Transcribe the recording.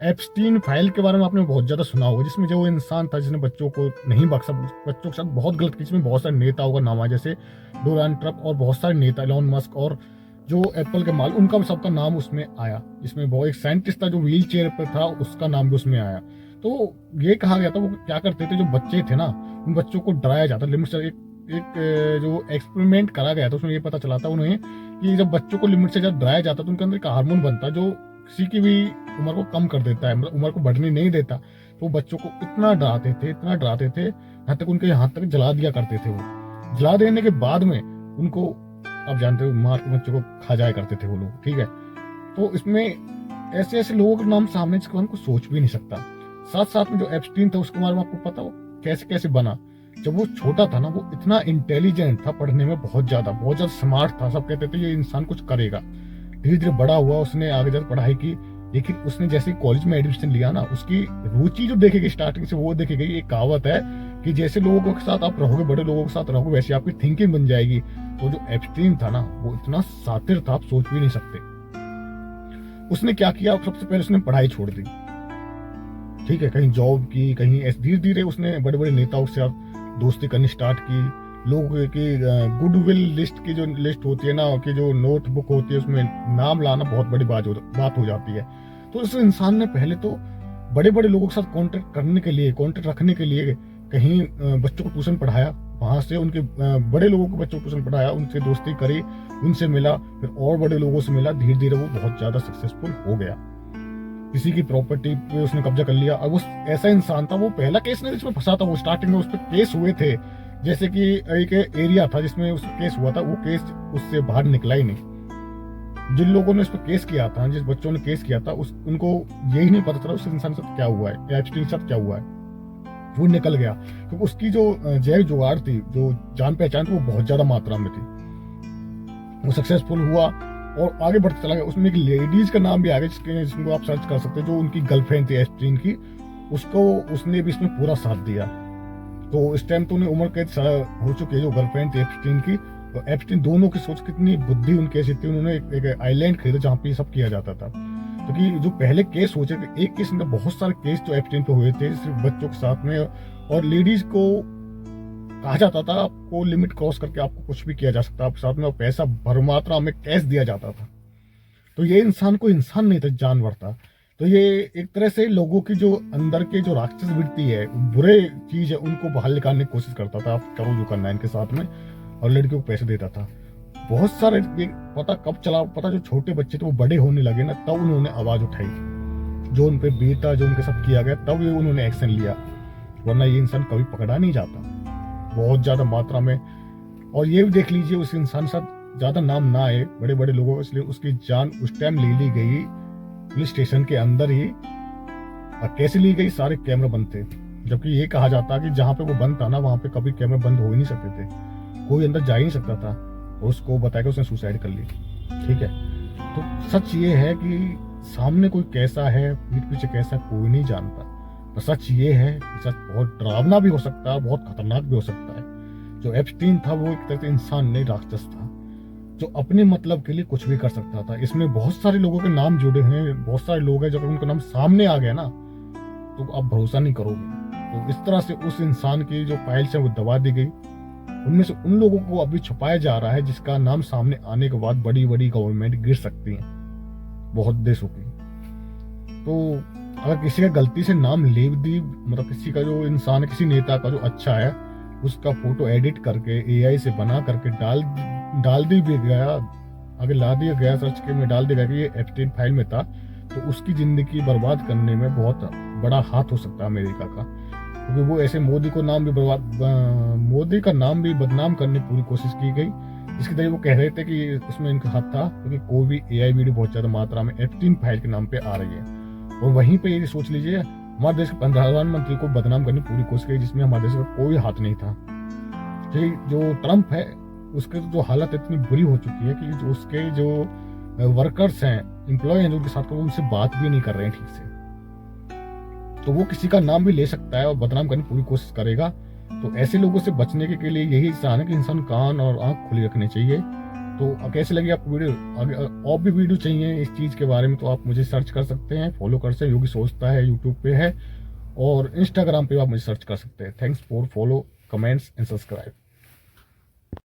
Epstein file के बारे में आपने बहुत ज़्यादा सुना होगा, जिसमें जो वो इंसान था जिसने बच्चों को नहीं बख्शा, बच्चों के साथ बहुत गलत किया, जिसमें बहुत सारे नेताओं का नाम है, जैसे डोनाल्ड ट्रम्प और बहुत सारे नेता, एलोन मस्क और जो एप्पल के माल, उनका सबका नाम उसमें आया। जिसमें बहुत एक साइंटिस्ट था जो व्हील चेयर पर था, उसका नाम भी उसमें आया। तो ये कहा गया था वो क्या करते थे, जो बच्चे थे ना, उन बच्चों को डराया जाता लिमिट से। एक जो एक्सपेरिमेंट करा गया था उसमें ये पता चला था उन्हें कि जब बच्चों को लिमिट से जब डराया जाता तो उनके अंदर एक हार्मोन बनता जो किसी की भी उम्र को कम कर देता है, मतलब उम्र को बढ़ने नहीं देता। तो बच्चों को इतना डराते थे, इतना डराते थे, यहाँ तक उनके हाथ तक जला दिया करते थे। वो जला देने के बाद में उनको, आप जानते हो, मार के बच्चों को खा जाया करते थे वो लोग, ठीक है। तो इसमें ऐसे ऐसे लोगों के नाम सामने जिसको हमको सोच भी नहीं सकता। साथ साथ में जो एप्स्टीन था उसके बारे में आपको पता हो कैसे कैसे बना। जब वो छोटा था ना, वो इतना इंटेलिजेंट था, पढ़ने में बहुत ज्यादा स्मार्ट था। सब कहते थे ये इंसान कुछ करेगा। धीरे धीरे बड़ा हुआ, उसने आगे जाकर पढ़ाई की, लेकिन उसने जैसे कॉलेज में एडमिशन लिया ना, उसकी रुचि जो देखे गई स्टार्टिंग से, वो देखे गई। एक कहावत है कि जैसे लोगों के साथ आप रहोगे, बड़े लोगों के साथ रहोगे, वैसे आपकी थिंकिंग बन जाएगी। तो जो एप्स्टीन था ना, वो इतना शातिर था, आप सोच भी नहीं सकते। उसने क्या किया, सबसे पहले उसने पढ़ाई छोड़ दी, ठीक है, कहीं जॉब की, कहीं ऐसे। धीरे धीरे उसने बड़े बड़े नेताओं से दोस्ती करनी स्टार्ट की। लोगों की गुडविल लिस्ट की जो लिस्ट होती है ना, कि जो नोटबुक होती है, उसमें नाम लाना बहुत बड़ी बात हो जाती है। तो उस इंसान ने पहले तो बड़े बड़े लोगों के साथ कांटेक्ट करने के लिए, कांटेक्ट रखने के लिए कहीं बच्चों को ट्यूशन पढ़ाया, वहां से उनके बड़े लोगों को बच्चों को ट्यूशन पढ़ाया, उनसे दोस्ती करी, उनसे मिला, फिर और बड़े लोगों से मिला। धीरे धीरे वो बहुत ज्यादा सक्सेसफुल हो गया। किसी की प्रॉपर्टी पे उसने कब्जा कर लिया। और वो ऐसा इंसान था, वो पहला केस नहीं जिसमें फंसा था। वो स्टार्टिंग में उस पर केस हुए थे, जैसे कि एक एरिया था जिसमें उस केस हुआ था, वो केस उससे बाहर निकला ही नहीं। जिन लोगों ने उस पर केस किया था, जिस बच्चों ने केस किया था, उनको यही नहीं पता चला उस इंसान के साथ क्या हुआ है, या एप्स्टीन के साथ क्या हुआ है। वो निकल गया क्योंकि उसकी जो जैव जुगाड़ थी, जो जान पहचान थी, वो बहुत ज्यादा मात्रा में थी। वो सक्सेसफुल हुआ और आगे बढ़ते चला गया। उसमें एक लेडीज का नाम भी आ गया, जिसको आप सर्च कर सकते हैं, जो उनकी गर्लफ्रेंड थी एप्स्टीन की। उसको उसने भी इसमें पूरा साथ दिया। तो इस टाइम तो उन्हें उम्र कैद हो चुकी है, जो गर्लफ्रेंड थी एप्स्टीन की। तो एप्स्टीन दोनों की सोच, कितनी बुद्धि उनकी ऐसी थी, उन्होंने एक आइलैंड खरीदा जहाँ पे ये सब किया जाता था। क्योंकि जो पहले केस हो चुके, एक केस में बहुत सारे केस जो एप्स्टीन पे हुए थे, सिर्फ बच्चों के साथ में। और लेडीज को कहा जाता था आपको लिमिट क्रॉस करके आपको कुछ भी किया जा सकता है, आपके साथ में पैसा भर मात्रा में कैश दिया जाता था। तो ये इंसान कोई इंसान नहीं था, जानवर था। तो ये एक तरह से लोगों की जो अंदर के जो राक्षस वृत्ति है, बुरे चीज है, उनको बाहर निकालने की कोशिश करता था। आप करो जो करना है इनके साथ में, और लड़कियों को पैसे देता था। बहुत सारे पता कब चला, पता जो छोटे बच्चे थे वो बड़े होने लगे ना, तब उन्होंने आवाज उठाई, जो उन पे बीता, जो उनके साथ किया गया, तब ये उन्होंने एक्शन लिया। वरना ये इंसान कभी पकड़ा नहीं जाता, बहुत ज्यादा मात्रा में। और ये भी देख लीजिए, उस इंसान के साथ ज्यादा नाम ना आए बड़े बड़े लोगों, इसलिए उसकी जान उस टाइम ले ली गई पुलिस स्टेशन के अंदर ही। और कैसे ली गई, सारे कैमरे बंद थे। जबकि ये कहा जाता कि जहाँ पे वो बंद था ना, वहां पे कभी कैमरे बंद हो ही नहीं सकते थे, कोई अंदर जा ही नहीं सकता था। और उसको बताया कि उसने सुसाइड कर ली, ठीक है। तो सच ये है कि सामने कोई कैसा है, पीठ पीछे कैसा, कोई नहीं जानता। पर सच ये है कि सच बहुत डरावना भी हो सकता है, बहुत खतरनाक भी हो सकता है। जो एप्स्टीन था, वो एक तरह से इंसान नहीं, राक्षस था, जो अपने मतलब के लिए कुछ भी कर सकता था। इसमें बहुत सारे लोगों के नाम जुड़े हैं, बहुत सारे लोग हैं, जब उनका नाम सामने आ गया ना, तो आप भरोसा नहीं करोगे। तो इस तरह से उस इंसान की जो फाइल्स है वो दबा दी गई। उनमें से उन लोगों को अभी छुपाया जा रहा है जिसका नाम सामने आने के बाद बड़ी बड़ी गवर्नमेंट गिर सकती है, बहुत देशों की। तो अगर किसी का गलती से नाम ले दी, मतलब किसी का जो इंसान है, किसी नेता का जो अच्छा है, उसका फोटो एडिट करके एआई से बना करके डाल दी भी गया, आगे ला दिया गया, सर्च के में डाल दिया गया कि ये एप्स्टीन फाइल में था, तो उसकी जिंदगी बर्बाद करने में बहुत बड़ा हाथ हो सकता है अमेरिका का। क्योंकि वो ऐसे मोदी को नाम भी मोदी का नाम भी बदनाम करने की पूरी कोशिश की गई। इसके तरीके वो कह रहे थे कि उसमें इनका हाथ था, क्योंकि कोई भी एआई वीडियो बहुत ज्यादा मात्रा में एप्स्टीन फाइल के नाम पे आ रही है। और वहीं पे ये सोच लीजिए, हमारे देश के प्रधानमंत्री को बदनाम करने की पूरी कोशिश की, जिसमें हमारे देश का कोई हाथ नहीं था। जो ट्रम्प है, उसके जो हालत इतनी बुरी हो चुकी है कि जो उसके जो वर्कर्स हैं, एम्प्लॉय हैं, जो उनके साथ उनसे बात भी नहीं कर रहे हैं ठीक से। तो वो किसी का नाम भी ले सकता है और बदनाम करने की पूरी कोशिश करेगा। तो ऐसे लोगों से बचने के लिए यही इंसान है कि इंसान कान और आंख खुली रखनी चाहिए। तो कैसी लगी आपको वीडियो? आगे और भी वीडियो चाहिए इस चीज़ के बारे में तो आप मुझे सर्च कर सकते हैं, फॉलो कर सकते हैं। योगी सोचता है यूट्यूब पे है और इंस्टाग्राम पे आप मुझे सर्च कर सकते हैं। Thanks for follow, comments and subscribe.